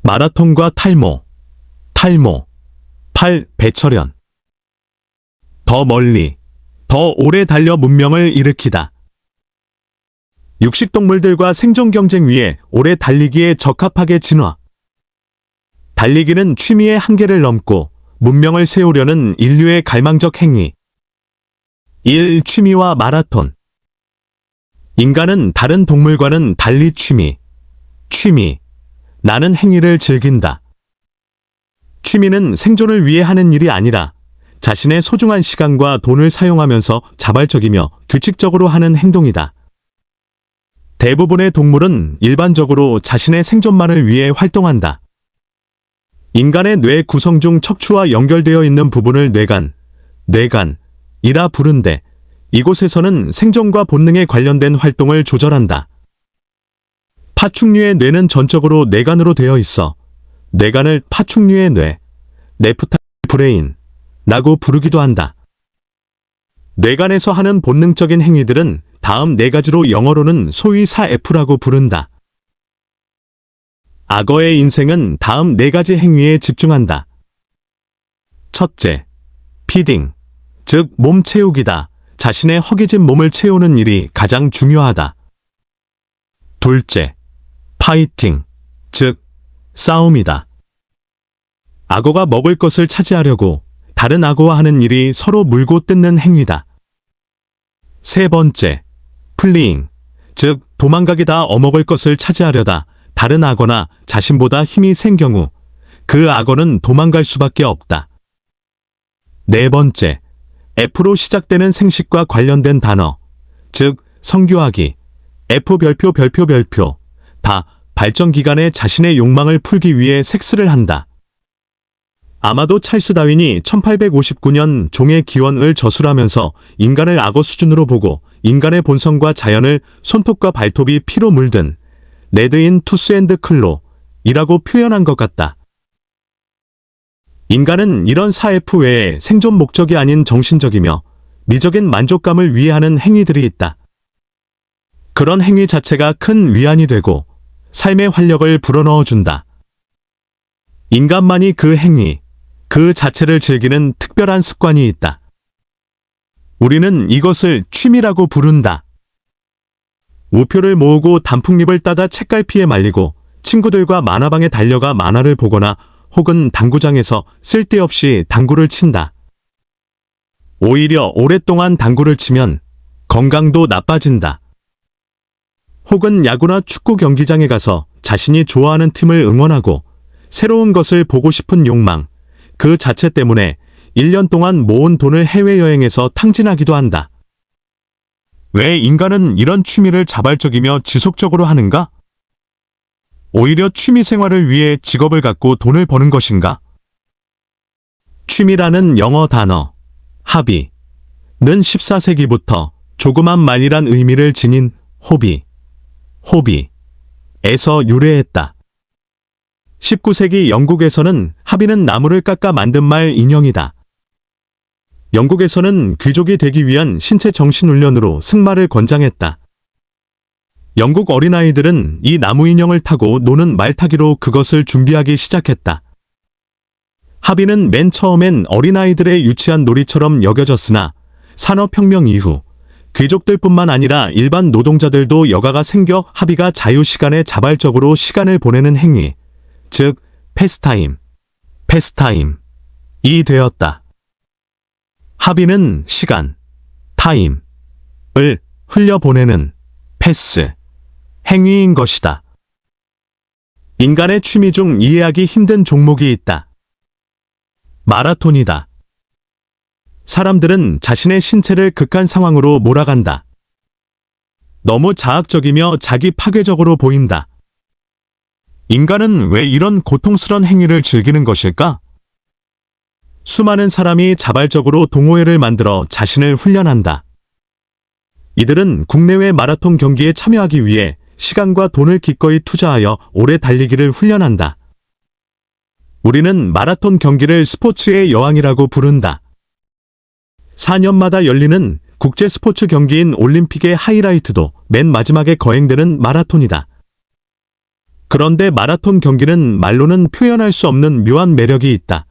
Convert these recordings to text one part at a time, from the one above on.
마라톤과 탈모, 탈모, 8. 배철현. 더 멀리, 더 오래 달려 문명을 일으키다. 육식동물들과 생존 경쟁 위에 오래 달리기에 적합하게 진화. 달리기는 취미의 한계를 넘고 문명을 세우려는 인류의 갈망적 행위. 1. 취미와 마라톤. 인간은 다른 동물과는 달리 취미, 나는 행위를 즐긴다. 취미는 생존을 위해 하는 일이 아니라 자신의 소중한 시간과 돈을 사용하면서 자발적이며 규칙적으로 하는 행동이다. 대부분의 동물은 일반적으로 자신의 생존만을 위해 활동한다. 인간의 뇌 구성 중 척추와 연결되어 있는 부분을 뇌간이라 부른데, 이곳에서는 생존과 본능에 관련된 활동을 조절한다. 파충류의 뇌는 전적으로 뇌간으로 되어 있어 뇌간을 파충류의 뇌, 레프타일 브레인라고 부르기도 한다. 뇌간에서 하는 본능적인 행위들은 다음 4가지로 영어로는 소위 4F라고 부른다. 악어의 인생은 다음 4가지 행위에 집중한다. 첫째, 피딩, 즉 몸 채우기다. 자신의 허기진 몸을 채우는 일이 가장 중요하다. 둘째, 파이팅, 즉 싸움이다. 악어가 먹을 것을 차지하려고 다른 악어와 하는 일이 서로 물고 뜯는 행위다. 세 번째, 플리잉, 즉 도망가기다. 얻어먹을 것을 차지하려다 다른 악어나 자신보다 힘이 센 경우 그 악어는 도망갈 수밖에 없다. 네 번째, F로 시작되는 생식과 관련된 단어, 즉 성교하기, F 별표 다 발전기간에 자신의 욕망을 풀기 위해 섹스를 한다. 아마도 찰스 다윈이 1859년 종의 기원을 저술하면서 인간을 악어 수준으로 보고 인간의 본성과 자연을 손톱과 발톱이 피로 물든 레드인 투스 앤드 클로이라고 표현한 것 같다. 인간은 이런 4F 외에 생존 목적이 아닌 정신적이며 미적인 만족감을 위해 하는 행위들이 있다. 그런 행위 자체가 큰 위안이 되고 삶의 활력을 불어넣어준다. 인간만이 그 행위, 그 자체를 즐기는 특별한 습관이 있다. 우리는 이것을 취미라고 부른다. 우표를 모으고 단풍잎을 따다 책갈피에 말리고 친구들과 만화방에 달려가 만화를 보거나 혹은 당구장에서 쓸데없이 당구를 친다. 오히려 오랫동안 당구를 치면 건강도 나빠진다. 혹은 야구나 축구 경기장에 가서 자신이 좋아하는 팀을 응원하고 새로운 것을 보고 싶은 욕망, 그 자체 때문에 1년 동안 모은 돈을 해외여행해서 탕진하기도 한다. 왜 인간은 이런 취미를 자발적이며 지속적으로 하는가? 오히려 취미 생활을 위해 직업을 갖고 돈을 버는 것인가? 취미라는 영어 단어, 하비는 14세기부터 조그만 말이란 의미를 지닌 호비에서 유래했다. 19세기 영국에서는 하비는 나무를 깎아 만든 말 인형이다. 영국에서는 귀족이 되기 위한 신체 정신 훈련으로 승마를 권장했다. 영국 어린아이들은 이 나무 인형을 타고 노는 말타기로 그것을 준비하기 시작했다. 하비는 맨 처음엔 어린아이들의 유치한 놀이처럼 여겨졌으나 산업혁명 이후 귀족들뿐만 아니라 일반 노동자들도 여가가 생겨 하비가 자유시간에 자발적으로 시간을 보내는 행위, 즉 패스타임이 되었다. 하비는 시간, 타임을 흘려보내는 패스, 행위인 것이다. 인간의 취미 중 이해하기 힘든 종목이 있다. 마라톤이다. 사람들은 자신의 신체를 극한 상황으로 몰아간다. 너무 자학적이며 자기 파괴적으로 보인다. 인간은 왜 이런 고통스런 행위를 즐기는 것일까? 수많은 사람이 자발적으로 동호회를 만들어 자신을 훈련한다. 이들은 국내외 마라톤 경기에 참여하기 위해 시간과 돈을 기꺼이 투자하여 오래 달리기를 훈련한다. 우리는 마라톤 경기를 스포츠의 여왕이라고 부른다. 4년마다 열리는 국제 스포츠 경기인 올림픽의 하이라이트도 맨 마지막에 거행되는 마라톤이다. 그런데 마라톤 경기는 말로는 표현할 수 없는 묘한 매력이 있다.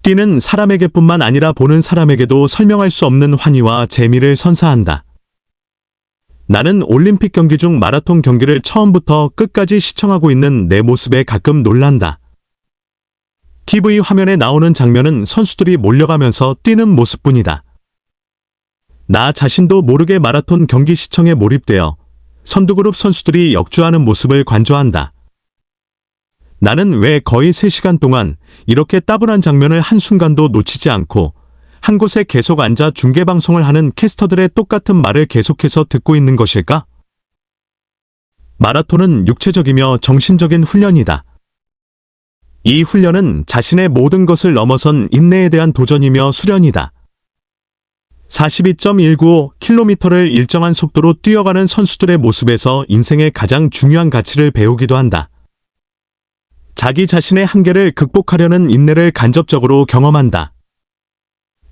뛰는 사람에게뿐만 아니라 보는 사람에게도 설명할 수 없는 환희와 재미를 선사한다. 나는 올림픽 경기 중 마라톤 경기를 처음부터 끝까지 시청하고 있는 내 모습에 가끔 놀란다. TV 화면에 나오는 장면은 선수들이 몰려가면서 뛰는 모습뿐이다. 나 자신도 모르게 마라톤 경기 시청에 몰입되어 선두그룹 선수들이 역주하는 모습을 관조한다. 나는 왜 거의 3시간 동안 이렇게 따분한 장면을 한순간도 놓치지 않고 한 곳에 계속 앉아 중계방송을 하는 캐스터들의 똑같은 말을 계속해서 듣고 있는 것일까? 마라톤은 육체적이며 정신적인 훈련이다. 이 훈련은 자신의 모든 것을 넘어선 인내에 대한 도전이며 수련이다. 42.195km를 일정한 속도로 뛰어가는 선수들의 모습에서 인생의 가장 중요한 가치를 배우기도 한다. 자기 자신의 한계를 극복하려는 인내를 간접적으로 경험한다.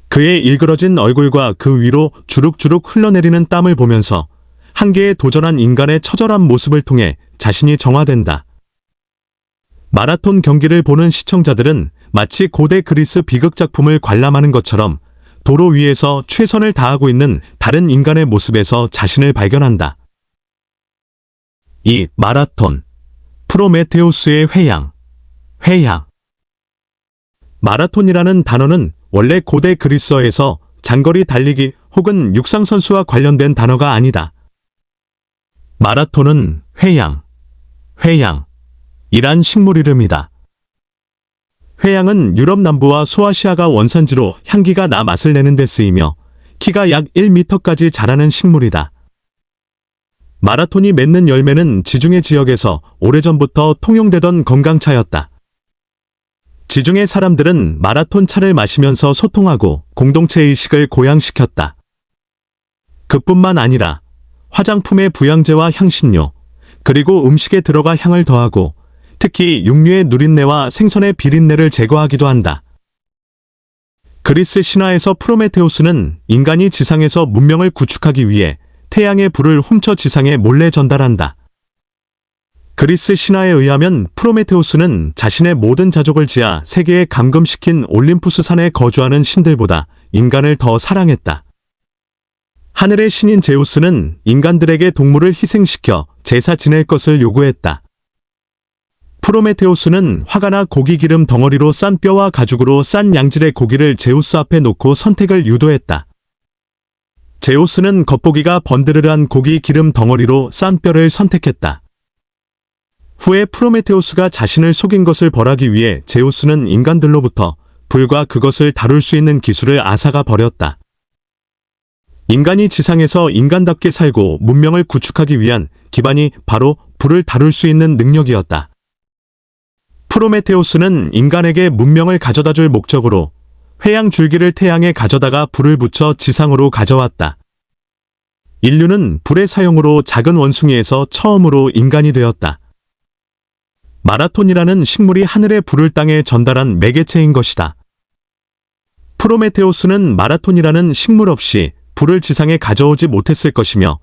그의 일그러진 얼굴과 그 위로 주룩주룩 흘러내리는 땀을 보면서 한계에 도전한 인간의 처절한 모습을 통해 자신이 정화된다. 마라톤 경기를 보는 시청자들은 마치 고대 그리스 비극작품을 관람하는 것처럼 도로 위에서 최선을 다하고 있는 다른 인간의 모습에서 자신을 발견한다. 이 마라톤, 프로메테우스의 회양. 마라톤이라는 단어는 원래 고대 그리스어에서 장거리 달리기 혹은 육상선수와 관련된 단어가 아니다. 마라톤은 회양이란 식물 이름이다. 회양은 유럽 남부와 소아시아가 원산지로 향기가 나 맛을 내는 데 쓰이며 키가 약 1m까지 자라는 식물이다. 마라톤이 맺는 열매는 지중해 지역에서 오래전부터 통용되던 건강차였다. 지중해 사람들은 마라톤 차를 마시면서 소통하고 공동체 의식을 고양시켰다. 그뿐만 아니라 화장품의 부양제와 향신료, 그리고 음식에 들어가 향을 더하고 특히 육류의 누린내와 생선의 비린내를 제거하기도 한다. 그리스 신화에서 프로메테우스는 인간이 지상에서 문명을 구축하기 위해 태양의 불을 훔쳐 지상에 몰래 전달한다. 그리스 신화에 의하면 프로메테우스는 자신의 모든 자족을 지하 세계에 감금시킨 올림푸스 산에 거주하는 신들보다 인간을 더 사랑했다. 하늘의 신인 제우스는 인간들에게 동물을 희생시켜 제사 지낼 것을 요구했다. 프로메테우스는 화가 나 고기 기름 덩어리로 싼 뼈와 가죽으로 싼 양질의 고기를 제우스 앞에 놓고 선택을 유도했다. 제우스는 겉보기가 번드르르한 고기 기름 덩어리로 싼 뼈를 선택했다. 후에 프로메테우스가 자신을 속인 것을 벌하기 위해 제우스는 인간들로부터 불과 그것을 다룰 수 있는 기술을 앗아가 버렸다. 인간이 지상에서 인간답게 살고 문명을 구축하기 위한 기반이 바로 불을 다룰 수 있는 능력이었다. 프로메테우스는 인간에게 문명을 가져다 줄 목적으로 회양 줄기를 태양에 가져다가 불을 붙여 지상으로 가져왔다. 인류는 불의 사용으로 작은 원숭이에서 처음으로 인간이 되었다. 마라톤이라는 식물이 하늘의 불을 땅에 전달한 매개체인 것이다. 프로메테우스는 마라톤이라는 식물 없이 불을 지상에 가져오지 못했을 것이며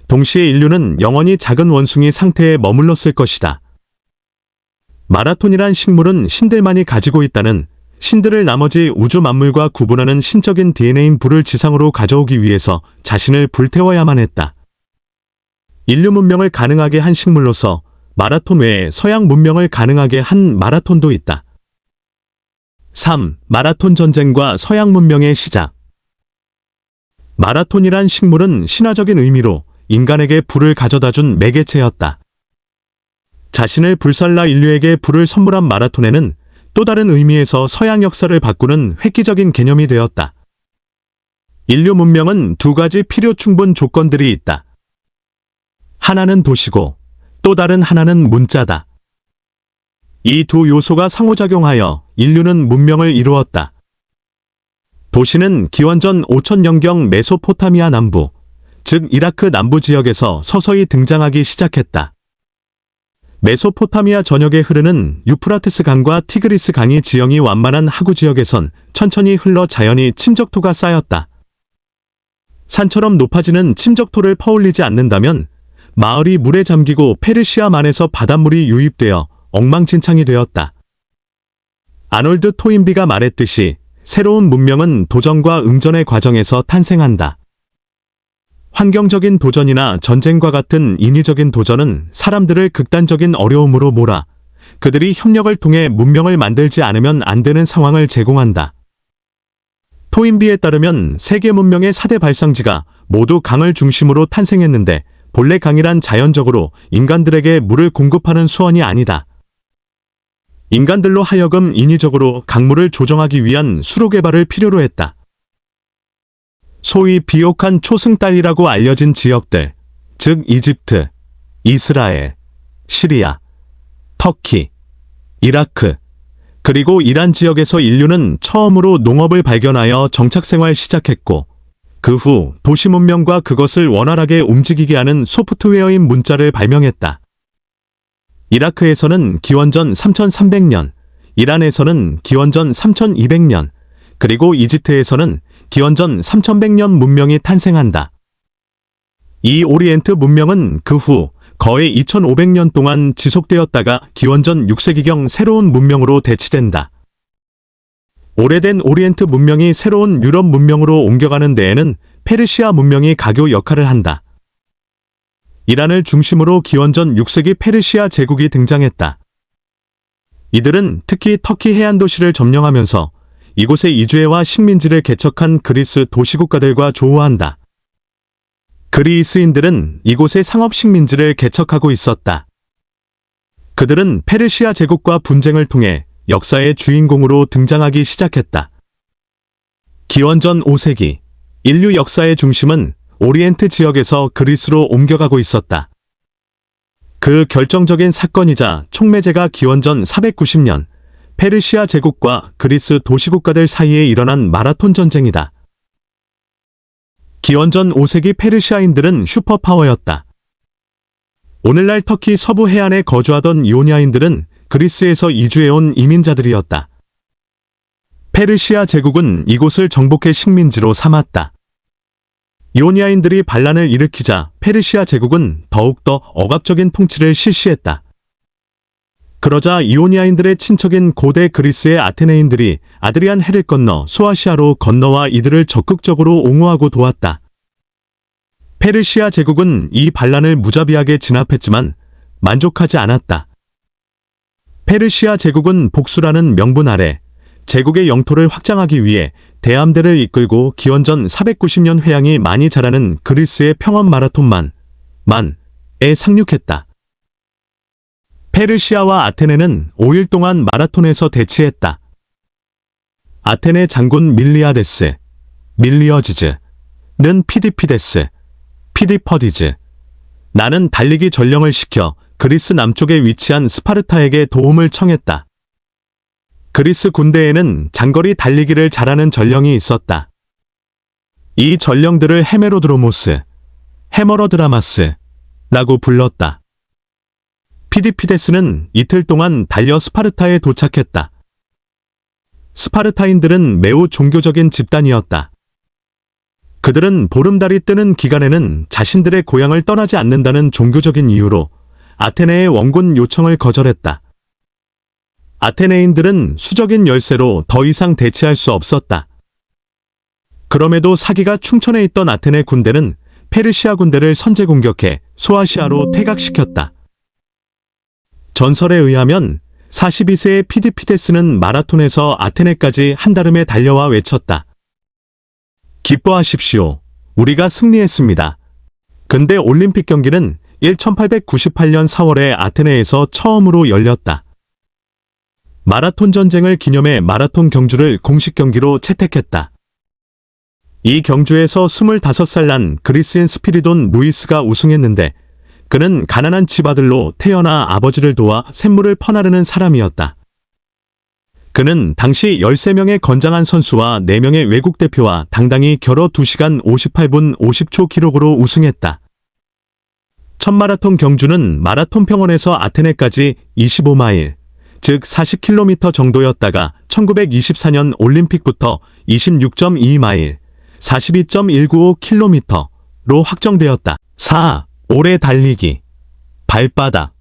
동시에 인류는 영원히 작은 원숭이 상태에 머물렀을 것이다. 마라톤이란 식물은 신들만이 가지고 있다는 신들을 나머지 우주 만물과 구분하는 신적인 DNA인 불을 지상으로 가져오기 위해서 자신을 불태워야만 했다. 인류 문명을 가능하게 한 식물로서 마라톤 외에 서양 문명을 가능하게 한 마라톤도 있다. 3. 마라톤 전쟁과 서양 문명의 시작. 마라톤이란 식물은 신화적인 의미로 인간에게 불을 가져다준 매개체였다. 자신을 불살라 인류에게 불을 선물한 마라톤에는 또 다른 의미에서 서양 역사를 바꾸는 획기적인 개념이 되었다. 인류 문명은 두 가지 필요 충분 조건들이 있다. 하나는 도시고 또 다른 하나는 문자다. 이 두 요소가 상호작용하여 인류는 문명을 이루었다. 도시는 기원전 5000년경 메소포타미아 남부, 즉 이라크 남부 지역에서 서서히 등장하기 시작했다. 메소포타미아 전역에 흐르는 유프라테스 강과 티그리스 강이 지형이 완만한 하구 지역에선 천천히 흘러 자연히 침적토가 쌓였다. 산처럼 높아지는 침적토를 퍼올리지 않는다면 마을이 물에 잠기고 페르시아만에서 바닷물이 유입되어 엉망진창이 되었다. 아놀드 토인비가 말했듯이 새로운 문명은 도전과 응전의 과정에서 탄생한다. 환경적인 도전이나 전쟁과 같은 인위적인 도전은 사람들을 극단적인 어려움으로 몰아 그들이 협력을 통해 문명을 만들지 않으면 안 되는 상황을 제공한다. 토인비에 따르면 세계 문명의 4대 발상지가 모두 강을 중심으로 탄생했는데 본래 강이란 자연적으로 인간들에게 물을 공급하는 수원이 아니다. 인간들로 하여금 인위적으로 강물을 조정하기 위한 수로 개발을 필요로 했다. 소위 비옥한 초승달이라고 알려진 지역들, 즉 이집트, 이스라엘, 시리아, 터키, 이라크, 그리고 이란 지역에서 인류는 처음으로 농업을 발견하여 정착생활 시작했고 그 후 도시 문명과 그것을 원활하게 움직이게 하는 소프트웨어인 문자를 발명했다. 이라크에서는 기원전 3300년, 이란에서는 기원전 3200년, 그리고 이집트에서는 기원전 3100년 문명이 탄생한다. 이 오리엔트 문명은 그 후 거의 2500년 동안 지속되었다가 기원전 6세기경 새로운 문명으로 대치된다. 오래된 오리엔트 문명이 새로운 유럽 문명으로 옮겨가는 데에는 페르시아 문명이 가교 역할을 한다. 이란을 중심으로 기원전 6세기 페르시아 제국이 등장했다. 이들은 특히 터키 해안 도시를 점령하면서 이곳에 이주해와 식민지를 개척한 그리스 도시국가들과 조우한다. 그리스인들은 이곳에 상업 식민지를 개척하고 있었다. 그들은 페르시아 제국과 분쟁을 통해 역사의 주인공으로 등장하기 시작했다. 기원전 5세기, 인류 역사의 중심은 오리엔트 지역에서 그리스로 옮겨가고 있었다. 그 결정적인 사건이자 촉매제가 기원전 490년 페르시아 제국과 그리스 도시국가들 사이에 일어난 마라톤 전쟁이다. 기원전 5세기 페르시아인들은 슈퍼파워였다. 오늘날 터키 서부 해안에 거주하던 이오니아인들은 그리스에서 이주해온 이민자들이었다. 페르시아 제국은 이곳을 정복해 식민지로 삼았다. 이오니아인들이 반란을 일으키자 페르시아 제국은 더욱더 억압적인 통치를 실시했다. 그러자 이오니아인들의 친척인 고대 그리스의 아테네인들이 아드리안 해를 건너 소아시아로 건너와 이들을 적극적으로 옹호하고 도왔다. 페르시아 제국은 이 반란을 무자비하게 진압했지만 만족하지 않았다. 페르시아 제국은 복수라는 명분 아래 제국의 영토를 확장하기 위해 대함대를 이끌고 기원전 490년 회양이 많이 자라는 그리스의 평원 마라톤만에 상륙했다. 페르시아와 아테네는 5일 동안 마라톤에서 대치했다. 아테네 장군 밀리어지즈는 피디퍼디즈, 나는 달리기 전령을 시켜 그리스 남쪽에 위치한 스파르타에게 도움을 청했다. 그리스 군대에는 장거리 달리기를 잘하는 전령이 있었다. 이 전령들을 헤머러드라마스라고 불렀다. 피디피데스는 이틀 동안 달려 스파르타에 도착했다. 스파르타인들은 매우 종교적인 집단이었다. 그들은 보름달이 뜨는 기간에는 자신들의 고향을 떠나지 않는다는 종교적인 이유로 아테네의 원군 요청을 거절했다. 아테네인들은 수적인 열세로 더 이상 대치할 수 없었다. 그럼에도 사기가 충천해 있던 아테네 군대는 페르시아 군대를 선제 공격해 소아시아로 퇴각시켰다. 전설에 의하면 42세의 피디피데스는 마라톤에서 아테네까지 한달음에 달려와 외쳤다. 기뻐하십시오. 우리가 승리했습니다. 근대 올림픽 경기는 1898년 4월에 아테네에서 처음으로 열렸다. 마라톤 전쟁을 기념해 마라톤 경주를 공식 경기로 채택했다. 이 경주에서 25살 난 그리스인 스피리돈 루이스가 우승했는데 그는 가난한 집아들로 태어나 아버지를 도와 샘물을 퍼나르는 사람이었다. 그는 당시 13명의 건장한 선수와 4명의 외국 대표와 당당히 겨뤄 2시간 58분 50초 기록으로 우승했다. 첫 마라톤 경주는 마라톤 평원에서 아테네까지 25마일, 즉 40km 정도였다가 1924년 올림픽부터 26.2마일, 42.195km로 확정되었다. 오래 달리기, 발바닥,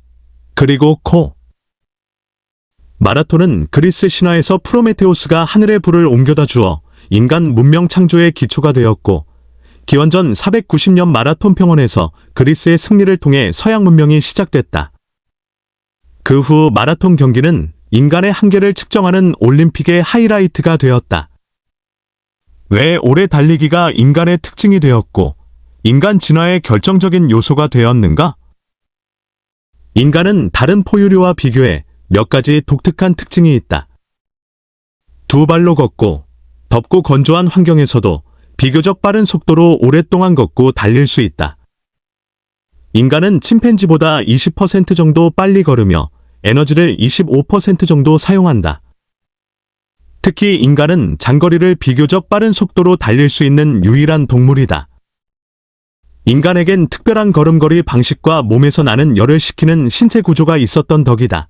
그리고 코. 마라톤은 그리스 신화에서 프로메테우스가 하늘의 불을 옮겨다 주어 인간 문명 창조의 기초가 되었고, 기원전 490년 마라톤 평원에서 그리스의 승리를 통해 서양 문명이 시작됐다. 그 후 마라톤 경기는 인간의 한계를 측정하는 올림픽의 하이라이트가 되었다. 왜 오래 달리기가 인간의 특징이 되었고, 인간 진화의 결정적인 요소가 되었는가? 인간은 다른 포유류와 비교해 몇 가지 독특한 특징이 있다. 두 발로 걷고 덥고 건조한 환경에서도 비교적 빠른 속도로 오랫동안 걷고 달릴 수 있다. 인간은 침팬지보다 20% 정도 빨리 걸으며 에너지를 25% 정도 사용한다. 특히 인간은 장거리를 비교적 빠른 속도로 달릴 수 있는 유일한 동물이다. 인간에겐 특별한 걸음걸이 방식과 몸에서 나는 열을 식히는 신체 구조가 있었던 덕이다.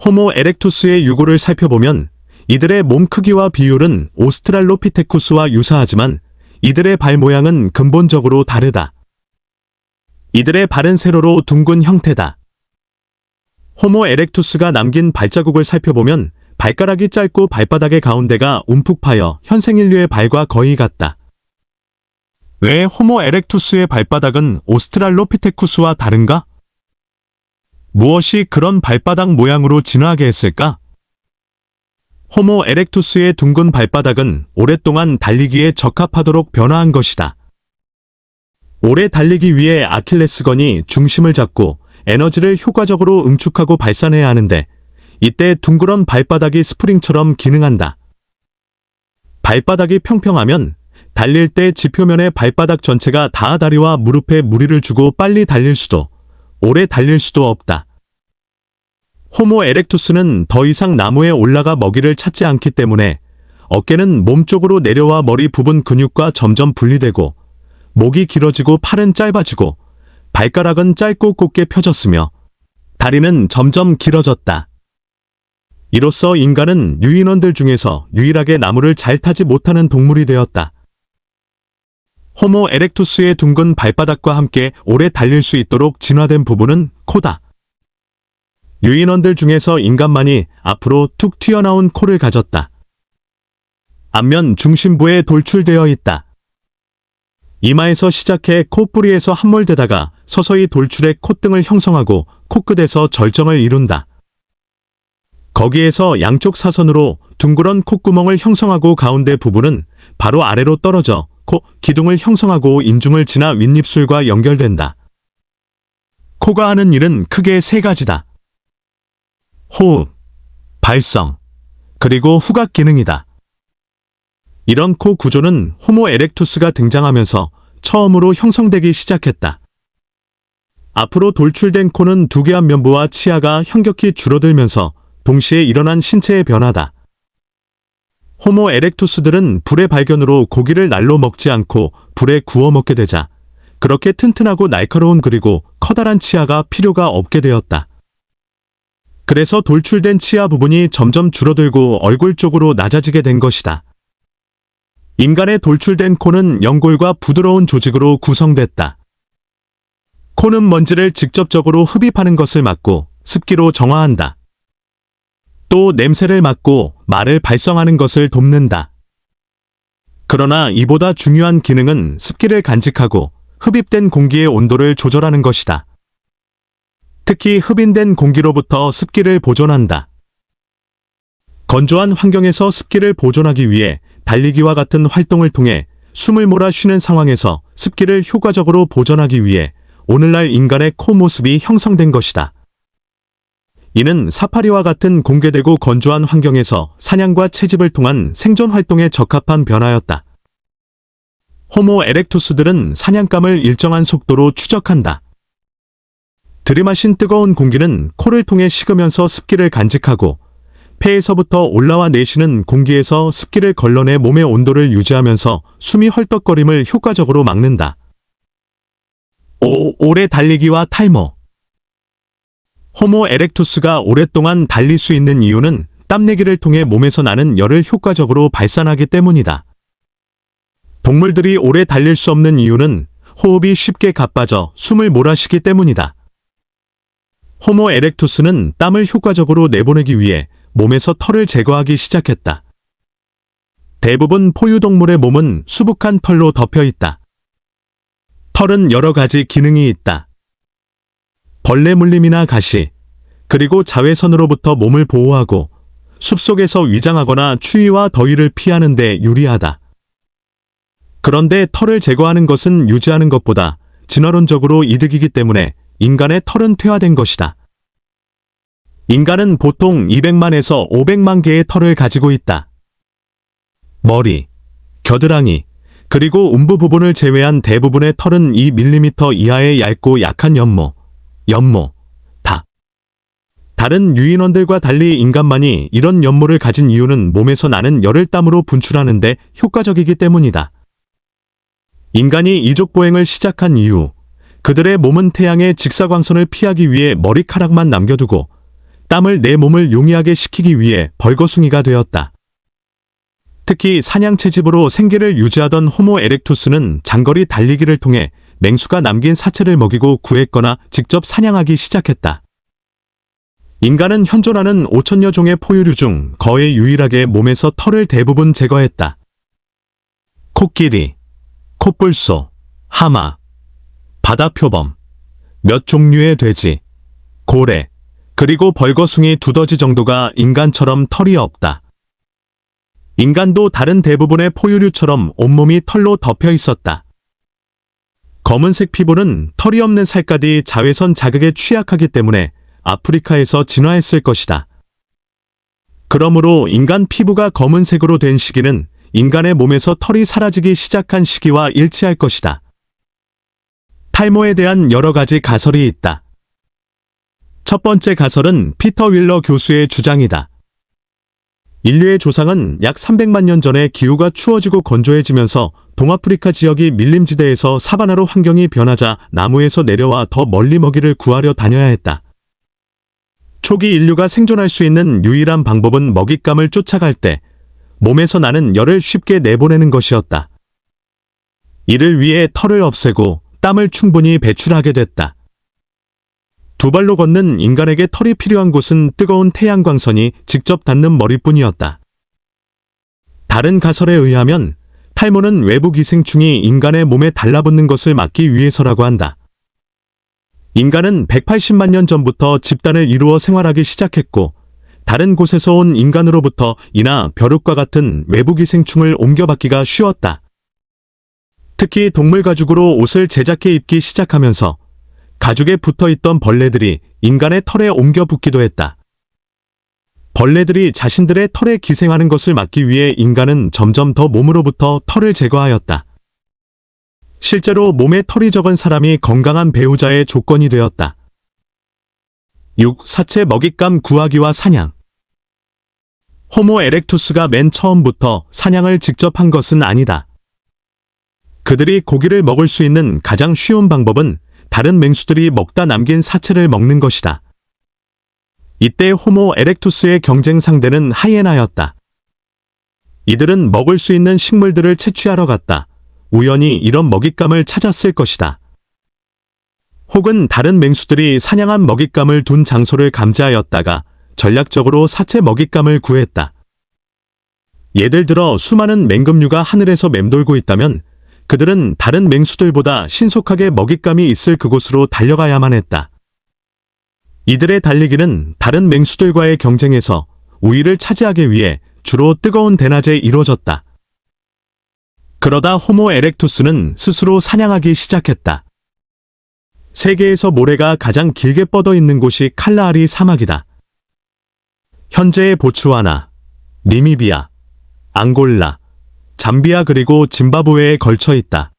호모 에렉투스의 유골을 살펴보면 이들의 몸 크기와 비율은 오스트랄로피테쿠스와 유사하지만 이들의 발 모양은 근본적으로 다르다. 이들의 발은 세로로 둥근 형태다. 호모 에렉투스가 남긴 발자국을 살펴보면 발가락이 짧고 발바닥의 가운데가 움푹 파여 현생 인류의 발과 거의 같다. 왜 호모 에렉투스의 발바닥은 오스트랄로피테쿠스와 다른가? 무엇이 그런 발바닥 모양으로 진화하게 했을까? 호모 에렉투스의 둥근 발바닥은 오랫동안 달리기에 적합하도록 변화한 것이다. 오래 달리기 위해 아킬레스건이 중심을 잡고 에너지를 효과적으로 응축하고 발산해야 하는데, 이때 둥그런 발바닥이 스프링처럼 기능한다. 발바닥이 평평하면 달릴 때 지표면의 발바닥 전체가 다 다리와 무릎에 무리를 주고 빨리 달릴 수도, 오래 달릴 수도 없다. 호모 에렉투스는 더 이상 나무에 올라가 먹이를 찾지 않기 때문에 어깨는 몸쪽으로 내려와 머리 부분 근육과 점점 분리되고, 목이 길어지고 팔은 짧아지고 발가락은 짧고 곱게 펴졌으며 다리는 점점 길어졌다. 이로써 인간은 유인원들 중에서 유일하게 나무를 잘 타지 못하는 동물이 되었다. 호모 에렉투스의 둥근 발바닥과 함께 오래 달릴 수 있도록 진화된 부분은 코다. 유인원들 중에서 인간만이 앞으로 툭 튀어나온 코를 가졌다. 앞면 중심부에 돌출되어 있다. 이마에서 시작해 코뿌리에서 함몰되다가 서서히 돌출해 콧등을 형성하고 코끝에서 절정을 이룬다. 거기에서 양쪽 사선으로 둥그런 콧구멍을 형성하고 가운데 부분은 바로 아래로 떨어져 코, 기둥을 형성하고 인중을 지나 윗입술과 연결된다. 코가 하는 일은 크게 세 가지다. 호흡, 발성, 그리고 후각 기능이다. 이런 코 구조는 호모 에렉투스가 등장하면서 처음으로 형성되기 시작했다. 앞으로 돌출된 코는 두 개 앞면부와 치아가 현격히 줄어들면서 동시에 일어난 신체의 변화다. 호모 에렉투스들은 불의 발견으로 고기를 날로 먹지 않고 불에 구워 먹게 되자 그렇게 튼튼하고 날카로운 그리고 커다란 치아가 필요가 없게 되었다. 그래서 돌출된 치아 부분이 점점 줄어들고 얼굴 쪽으로 낮아지게 된 것이다. 인간의 돌출된 코는 연골과 부드러운 조직으로 구성됐다. 코는 먼지를 직접적으로 흡입하는 것을 막고 습기로 정화한다. 또 냄새를 맡고 말을 발성하는 것을 돕는다. 그러나 이보다 중요한 기능은 습기를 간직하고 흡입된 공기의 온도를 조절하는 것이다. 특히 흡인된 공기로부터 습기를 보존한다. 건조한 환경에서 습기를 보존하기 위해 달리기와 같은 활동을 통해 숨을 몰아 쉬는 상황에서 습기를 효과적으로 보존하기 위해 오늘날 인간의 코 모습이 형성된 것이다. 이는 사파리와 같은 공개되고 건조한 환경에서 사냥과 채집을 통한 생존 활동에 적합한 변화였다. 호모 에렉투스들은 사냥감을 일정한 속도로 추적한다. 들이마신 뜨거운 공기는 코를 통해 식으면서 습기를 간직하고 폐에서부터 올라와 내쉬는 공기에서 습기를 걸러내 몸의 온도를 유지하면서 숨이 헐떡거림을 효과적으로 막는다. 오래 달리기와 탈모. 호모 에렉투스가 오랫동안 달릴 수 있는 이유는 땀내기를 통해 몸에서 나는 열을 효과적으로 발산하기 때문이다. 동물들이 오래 달릴 수 없는 이유는 호흡이 쉽게 가빠져 숨을 몰아쉬기 때문이다. 호모 에렉투스는 땀을 효과적으로 내보내기 위해 몸에서 털을 제거하기 시작했다. 대부분 포유동물의 몸은 수북한 털로 덮여 있다. 털은 여러 가지 기능이 있다. 벌레 물림이나 가시, 그리고 자외선으로부터 몸을 보호하고 숲속에서 위장하거나 추위와 더위를 피하는 데 유리하다. 그런데 털을 제거하는 것은 유지하는 것보다 진화론적으로 이득이기 때문에 인간의 털은 퇴화된 것이다. 인간은 보통 200만에서 500만 개의 털을 가지고 있다. 머리, 겨드랑이, 그리고 음부 부분을 제외한 대부분의 털은 2mm 이하의 얇고 약한 연모, 다. 다른 유인원들과 달리 인간만이 이런 연모를 가진 이유는 몸에서 나는 열을 땀으로 분출하는데 효과적이기 때문이다. 인간이 이족보행을 시작한 이후 그들의 몸은 태양의 직사광선을 피하기 위해 머리카락만 남겨두고 땀을 내 몸을 용이하게 식히기 위해 벌거숭이가 되었다. 특히 사냥 채집으로 생계를 유지하던 호모 에렉투스는 장거리 달리기를 통해 맹수가 남긴 사체를 먹이고 구했거나 직접 사냥하기 시작했다. 인간은 현존하는 5천여 종의 포유류 중 거의 유일하게 몸에서 털을 대부분 제거했다. 코끼리, 콧불소, 하마, 바다표범, 몇 종류의 돼지, 고래, 그리고 벌거숭이 두더지 정도가 인간처럼 털이 없다. 인간도 다른 대부분의 포유류처럼 온몸이 털로 덮여 있었다. 검은색 피부는 털이 없는 살갗이 자외선 자극에 취약하기 때문에 아프리카에서 진화했을 것이다. 그러므로 인간 피부가 검은색으로 된 시기는 인간의 몸에서 털이 사라지기 시작한 시기와 일치할 것이다. 탈모에 대한 여러 가지 가설이 있다. 첫 번째 가설은 피터 윌러 교수의 주장이다. 인류의 조상은 약 300만 년 전에 기후가 추워지고 건조해지면서 동아프리카 지역이 밀림지대에서 사바나로 환경이 변하자 나무에서 내려와 더 멀리 먹이를 구하려 다녀야 했다. 초기 인류가 생존할 수 있는 유일한 방법은 먹잇감을 쫓아갈 때 몸에서 나는 열을 쉽게 내보내는 것이었다. 이를 위해 털을 없애고 땀을 충분히 배출하게 됐다. 두 발로 걷는 인간에게 털이 필요한 곳은 뜨거운 태양광선이 직접 닿는 머리뿐이었다. 다른 가설에 의하면 탈모는 외부 기생충이 인간의 몸에 달라붙는 것을 막기 위해서라고 한다. 인간은 180만 년 전부터 집단을 이루어 생활하기 시작했고 다른 곳에서 온 인간으로부터 이나 벼룩과 같은 외부 기생충을 옮겨받기가 쉬웠다. 특히 동물 가죽으로 옷을 제작해 입기 시작하면서 가죽에 붙어있던 벌레들이 인간의 털에 옮겨 붙기도 했다. 벌레들이 자신들의 털에 기생하는 것을 막기 위해 인간은 점점 더 몸으로부터 털을 제거하였다. 실제로 몸에 털이 적은 사람이 건강한 배우자의 조건이 되었다. 6. 사체 먹잇감 구하기와 사냥. 호모 에렉투스가 맨 처음부터 사냥을 직접 한 것은 아니다. 그들이 고기를 먹을 수 있는 가장 쉬운 방법은 다른 맹수들이 먹다 남긴 사체를 먹는 것이다. 이때 호모 에렉투스의 경쟁 상대는 하이에나였다. 이들은 먹을 수 있는 식물들을 채취하러 갔다. 우연히 이런 먹잇감을 찾았을 것이다. 혹은 다른 맹수들이 사냥한 먹잇감을 둔 장소를 감지하였다가 전략적으로 사체 먹잇감을 구했다. 예를 들어 수많은 맹금류가 하늘에서 맴돌고 있다면 그들은 다른 맹수들보다 신속하게 먹잇감이 있을 그곳으로 달려가야만 했다. 이들의 달리기는 다른 맹수들과의 경쟁에서 우위를 차지하기 위해 주로 뜨거운 대낮에 이루어졌다. 그러다 호모 에렉투스는 스스로 사냥하기 시작했다. 세계에서 모래가 가장 길게 뻗어 있는 곳이 칼라하리 사막이다. 현재의 보츠와나, 니미비아, 앙골라, 잠비아 그리고 짐바브웨에 걸쳐 있다.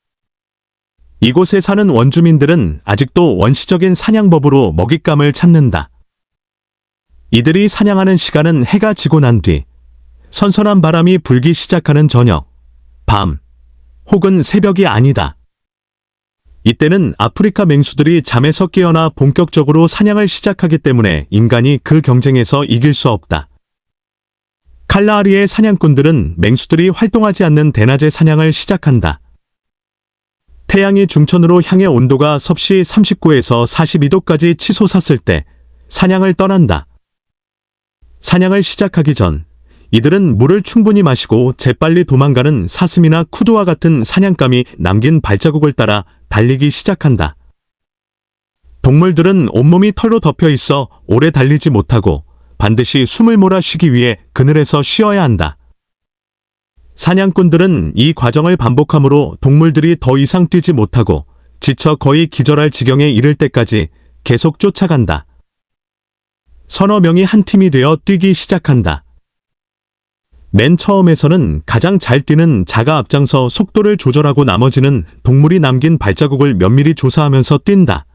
이곳에 사는 원주민들은 아직도 원시적인 사냥법으로 먹잇감을 찾는다. 이들이 사냥하는 시간은 해가 지고 난 뒤, 선선한 바람이 불기 시작하는 저녁, 밤, 혹은 새벽이 아니다. 이때는 아프리카 맹수들이 잠에서 깨어나 본격적으로 사냥을 시작하기 때문에 인간이 그 경쟁에서 이길 수 없다. 칼라하리의 사냥꾼들은 맹수들이 활동하지 않는 대낮에 사냥을 시작한다. 태양이 중천으로 향해 온도가 섭씨 39에서 42도까지 치솟았을 때 사냥을 떠난다. 사냥을 시작하기 전 이들은 물을 충분히 마시고 재빨리 도망가는 사슴이나 쿠두와 같은 사냥감이 남긴 발자국을 따라 달리기 시작한다. 동물들은 온몸이 털로 덮여 있어 오래 달리지 못하고 반드시 숨을 몰아 쉬기 위해 그늘에서 쉬어야 한다. 사냥꾼들은 이 과정을 반복함으로 동물들이 더 이상 뛰지 못하고 지쳐 거의 기절할 지경에 이를 때까지 계속 쫓아간다. 서너 명이 한 팀이 되어 뛰기 시작한다. 맨 처음에서는 가장 잘 뛰는 자가 앞장서 속도를 조절하고 나머지는 동물이 남긴 발자국을 면밀히 조사하면서 뛴다.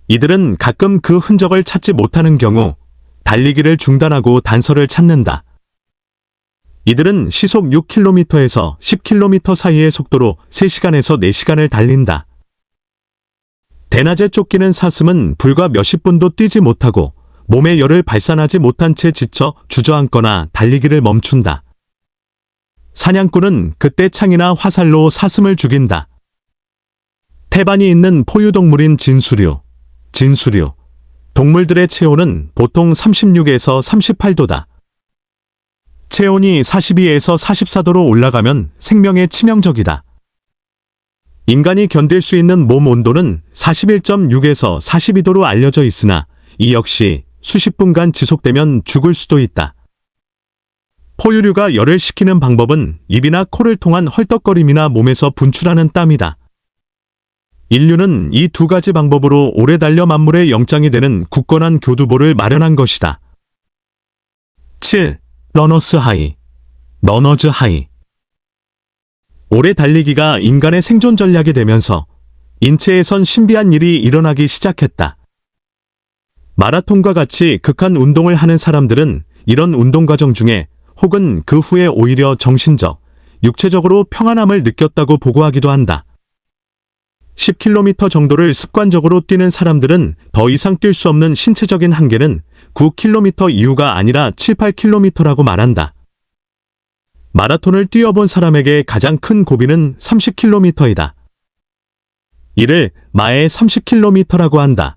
이들은 가끔 그 흔적을 찾지 못하는 경우 달리기를 중단하고 단서를 찾는다. 이들은 시속 6km에서 10km 사이의 속도로 3시간에서 4시간을 달린다. 대낮에 쫓기는 사슴은 불과 몇십 분도 뛰지 못하고 몸에 열을 발산하지 못한 채 지쳐 주저앉거나 달리기를 멈춘다. 사냥꾼은 그때 창이나 화살로 사슴을 죽인다. 태반이 있는 포유동물인 진수류. 동물들의 체온은 보통 36에서 38도다. 체온이 42에서 44도로 올라가면 생명에 치명적이다. 인간이 견딜 수 있는 몸 온도는 41.6에서 42도로 알려져 있으나 이 역시 수십 분간 지속되면 죽을 수도 있다. 포유류가 열을 식히는 방법은 입이나 코를 통한 헐떡거림이나 몸에서 분출하는 땀이다. 인류는 이 두 가지 방법으로 오래 달려 만물의 영장이 되는 굳건한 교두보를 마련한 것이다. 7. 러너스 하이. 오래 달리기가 인간의 생존 전략이 되면서 인체에선 신비한 일이 일어나기 시작했다. 마라톤과 같이 극한 운동을 하는 사람들은 이런 운동 과정 중에 혹은 그 후에 오히려 정신적, 육체적으로 평안함을 느꼈다고 보고하기도 한다. 10km 정도를 습관적으로 뛰는 사람들은 더 이상 뛸 수 없는 신체적인 한계는 9km 이후가 아니라 7, 8km라고 말한다. 마라톤을 뛰어본 사람에게 가장 큰 고비는 30km이다. 이를 마의 30km라고 한다.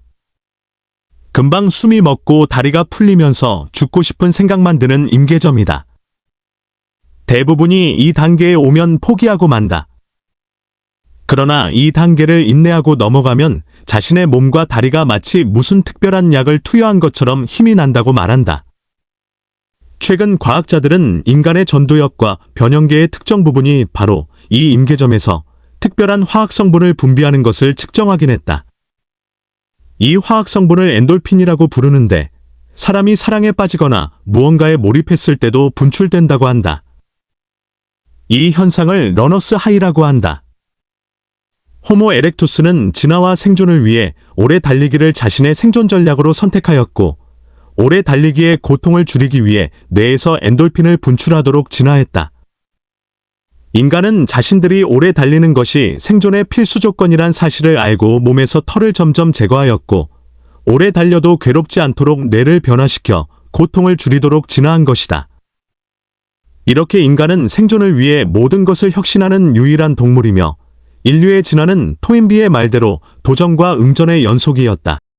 금방 숨이 멎고 다리가 풀리면서 죽고 싶은 생각만 드는 임계점이다. 대부분이 이 단계에 오면 포기하고 만다. 그러나 이 단계를 인내하고 넘어가면 자신의 몸과 다리가 마치 무슨 특별한 약을 투여한 것처럼 힘이 난다고 말한다. 최근 과학자들은 인간의 전도엽과 변형계의 특정 부분이 바로 이 임계점에서 특별한 화학 성분을 분비하는 것을 측정하긴 했다. 이 화학 성분을 엔돌핀이라고 부르는데 사람이 사랑에 빠지거나 무언가에 몰입했을 때도 분출된다고 한다. 이 현상을 러너스 하이라고 한다. 호모 에렉투스는 진화와 생존을 위해 오래 달리기를 자신의 생존 전략으로 선택하였고 오래 달리기의 고통을 줄이기 위해 뇌에서 엔돌핀을 분출하도록 진화했다. 인간은 자신들이 오래 달리는 것이 생존의 필수 조건이란 사실을 알고 몸에서 털을 점점 제거하였고 오래 달려도 괴롭지 않도록 뇌를 변화시켜 고통을 줄이도록 진화한 것이다. 이렇게 인간은 생존을 위해 모든 것을 혁신하는 유일한 동물이며 인류의 진화는 토인비의 말대로 도전과 응전의 연속이었다.